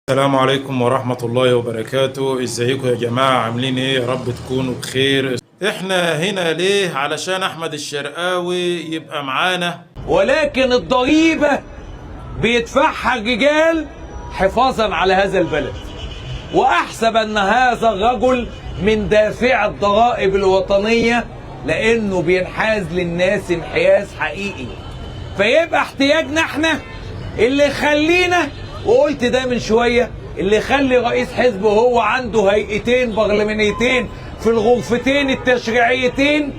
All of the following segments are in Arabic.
السلام عليكم ورحمة الله وبركاته. ازيكم يا جماعة؟ عاملين ايه؟ يا رب تكونوا بخير. احنا هنا ليه؟ علشان احمد الشرقاوي يبقى معانا، ولكن الضريبة بيدفعها الرجال حفاظا على هذا البلد. وأحسب أن هذا الرجل من دافع الضرائب الوطنية، لأنه بينحاز للناس انحياز حقيقي. فيبقى احتياجنا احنا اللي يخلينا، وقلت ده من شوية، اللي يخلي رئيس حزب وهو عنده هيئتين برلمانيتين في الغرفتين التشريعيتين،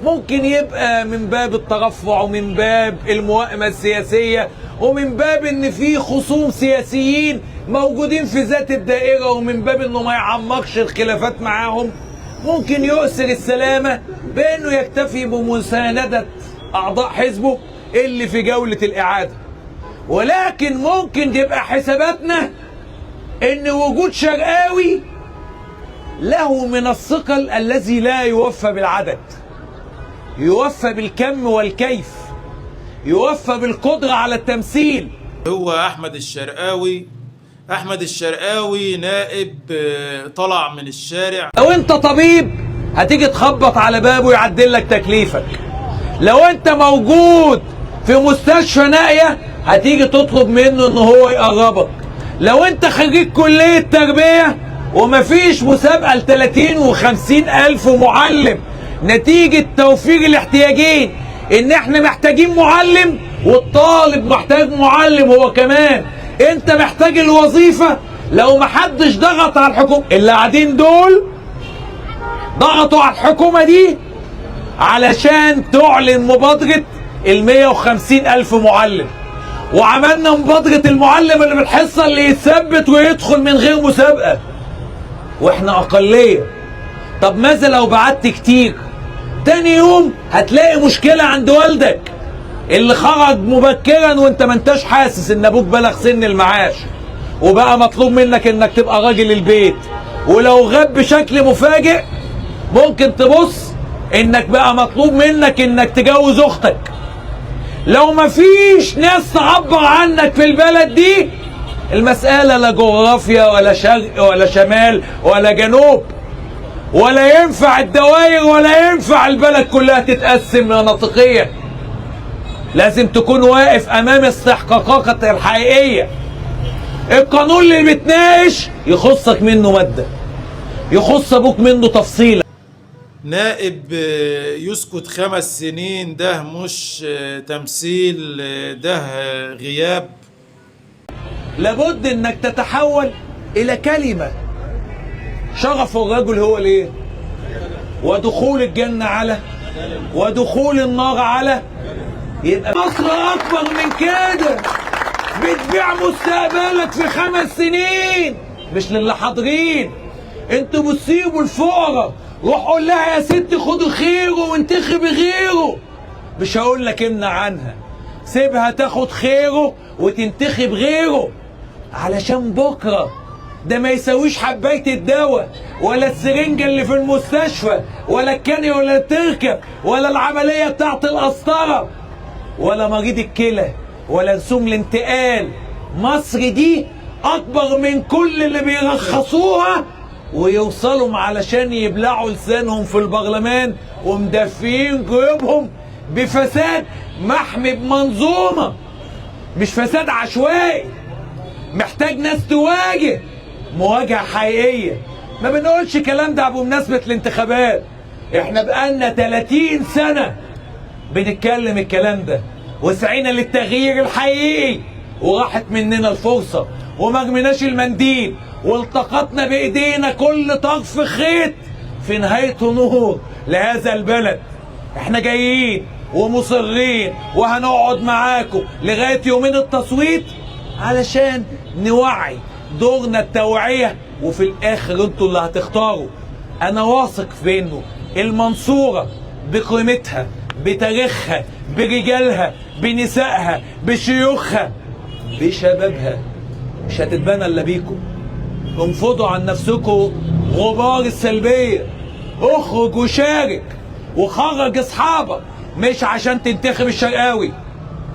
ممكن يبقى من باب الترفع ومن باب الموائمة السياسية ومن باب ان في خصوم سياسيين موجودين في ذات الدائرة، ومن باب انه ما يعمقش الخلافات معاهم. ممكن يؤثر السلامة بانه يكتفي بمساندة اعضاء حزبه اللي في جولة الاعادة. ولكن ممكن تبقى حساباتنا ان وجود شرقاوي له من الثقل الذي لا يوفى بالعدد، يوفى بالكم والكيف، يوفى بالقدرة على التمثيل. هو احمد الشرقاوي نائب طلع من الشارع. لو انت طبيب هتيجي تخبط على بابه يعدل لك تكليفك. لو انت موجود في مستشفى نائية هتيجي تطلب منه ان هو يقربك. لو انت خريج كلية تربية ومفيش مسابقة ل 30 و50 ألف معلم نتيجة توفير الاحتياجين، ان احنا محتاجين معلم والطالب محتاج معلم هو كمان، انت محتاج الوظيفة. لو محدش ضغط على الحكومة، اللي قاعدين دول ضغطوا على الحكومة دي علشان تعلن مبادرة 150 ألف معلم، وعملنا مبادرة المعلم اللي بالحصة اللي يتثبت ويدخل من غير مسابقة، واحنا أقلية. طب ماذا لو بعت كتير؟ تاني يوم هتلاقي مشكلة عند والدك اللي خرج مبكرا وانت ما انتش حاسس ان ابوك بلغ سن المعاش، وبقى مطلوب منك انك تبقى راجل البيت. ولو غاب بشكل مفاجئ ممكن تبص انك بقى مطلوب منك انك تجوز اختك. لو مفيش ناس تعبر عنك في البلد دي، المسألة لا جغرافيا ولا شرق ولا شمال ولا جنوب، ولا ينفع الدوائر ولا ينفع البلد كلها تتقسم مناطقيا. لازم تكون واقف امام استحقاقاتك الحقيقية. القانون اللي بتناقش يخصك منه مادة، يخص ابوك منه تفصيلة. نائب يسكت 5 سنين، ده مش تمثيل، ده غياب. لابد انك تتحول الى كلمة. شرف الرجل هو الايه؟ ودخول الجنة على ودخول النار على. يبقى مصر اكبر من كده. بتبيع مستقبلك في 5 سنين مش للي حاضرين. انتوا بتسيبوا الفقراء، روح قول لها يا ست خدوا خيره وانتخبي غيره. مش هقول لك امنع عنها، سيبها تاخد خيره وتنتخب غيره، علشان بكره ده ما يساويش حبايه الدواء ولا السرنجه اللي في المستشفى ولا الكاني ولا التركب ولا العمليه بتاعت القسطره ولا مريض الكلى ولا رسوم الانتقال. مصر دي اكبر من كل اللي بيرخصوها ويوصلوا علشان يبلعوا لسانهم في البرلمان ومدفيين جيوبهم بفساد محمي بمنظومه، مش فساد عشوائي. محتاج ناس تواجه مواجهه حقيقيه. ما بنقولش الكلام ده بمناسبه الانتخابات، احنا بقالنا 30 سنه بنتكلم الكلام ده وسعينا للتغيير الحقيقي، وراحت مننا الفرصه وما رميناش المنديل، والتقطنا بايدينا كل طرف خيط في نهايته نور لهذا البلد. احنا جايين ومصرين وهنقعد معاكم لغايه يومين التصويت علشان نوعي. دورنا التوعيه، وفي الاخر انتوا اللي هتختاروا. انا واثق في انه المنصوره بقيمتها بتاريخها برجالها بنسائها بشيوخها بشبابها مش هتتبنى الا بيكم. انفضوا عن نفسكم غبار السلبيه، اخرج وشارك وخرج اصحابك، مش عشان تنتخب الشرقاوي،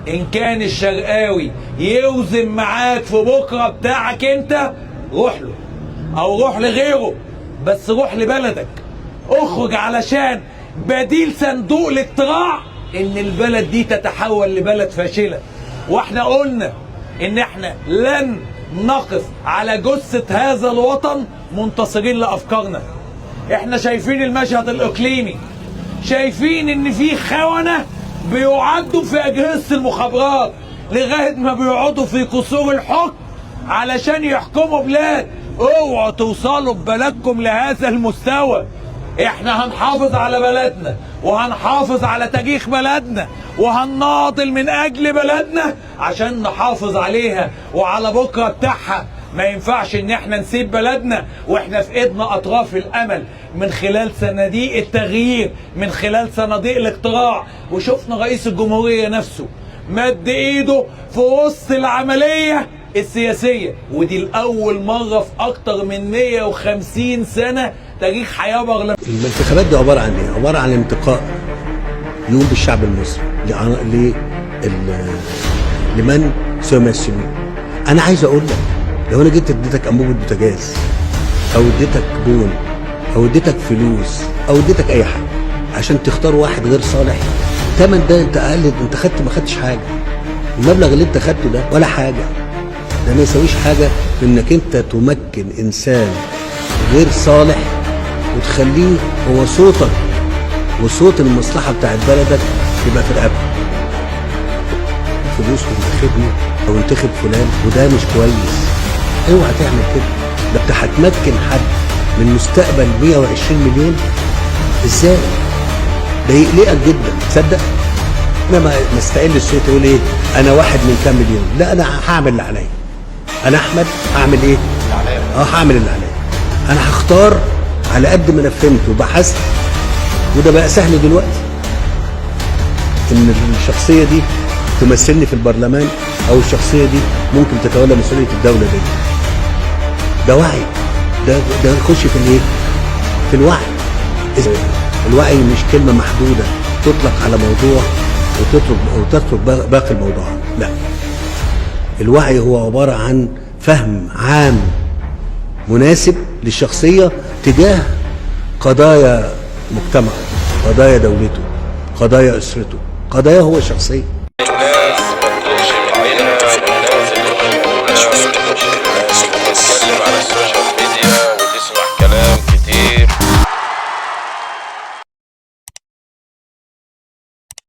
ان كان الشرقاوي يوزن معاك في بكره بتاعك انت، روح له او روح لغيره، بس روح لبلدك، اخرج علشان بديل صندوق الاقتراع ان البلد دي تتحول لبلد فاشله. واحنا قلنا ان احنا لن نقف على جثة هذا الوطن منتصرين لافكارنا. احنا شايفين المشهد الاقليمي، شايفين ان في خونة بيعدوا في اجهزة المخابرات لغاية ما بيقعدوا في قصور الحكم علشان يحكموا بلاد. اوعوا توصلوا ببلدكم لهذا المستوى. احنا هنحافظ على بلدنا وهنحافظ على تاريخ بلدنا وهنناضل من اجل بلدنا عشان نحافظ عليها وعلى بكره بتاعها. ما ينفعش ان احنا نسيب بلدنا واحنا في ايدنا اطراف الامل من خلال صناديق التغيير، من خلال صناديق الاقتراع. وشفنا رئيس الجمهورية نفسه مد ايده في وسط العملية السياسية، ودي الأول مرة في أكتر من 150 سنة تاريخ حياة برلمان. الانتخابات دي عبارة عن ايه؟ عبارة عن انتقاء يوم بالشعب المصري لمن سيمثلون. أنا عايز أقول لك لو أنا جيت اديتك أنبوبة بوتاجاز أو اديتك بون أو اديتك فلوس أو اديتك أي حاجة عشان تختار واحد غير صالح، الثمن ده أنت أقل، أنت خدت ما خدتش حاجة. المبلغ اللي أنت خدته ده ولا حاجة، ده ما يساويش حاجة في انك انت تمكن انسان غير صالح وتخليه هو صوتك وصوت المصلحة بتاعت بلدك يبقى في رقبتك. فلوس وانتخبني او انتخب فلان وده مش كويس. اوعى تعمل كده. ده انت هتمكن حد من مستقبل 120 مليون ازاي؟ ده يقلقك جدا. تصدق انا ما استقل الصوت يقول ايه انا واحد من كام مليون. لا انا هعمل اللي عليا. انا احمد هعمل ايه؟ هعمل اللي عليا. انا هختار على قد ما انا فهمت وبحثت، وده بقى سهل دلوقتي ان الشخصيه دي تمثلني في البرلمان او الشخصيه دي ممكن تتولى مسؤوليه الدوله دي. ده وعي، ده يخش في الايه؟ في الوعي. الوعي مش كلمه محدوده تطلق على موضوع وتترك باقي الموضوعات. لا، الوعي هو عبارة عن فهم عام مناسب للشخصية تجاه قضايا مجتمعه، قضايا دولته، قضايا أسرته، قضايا هو الشخصية.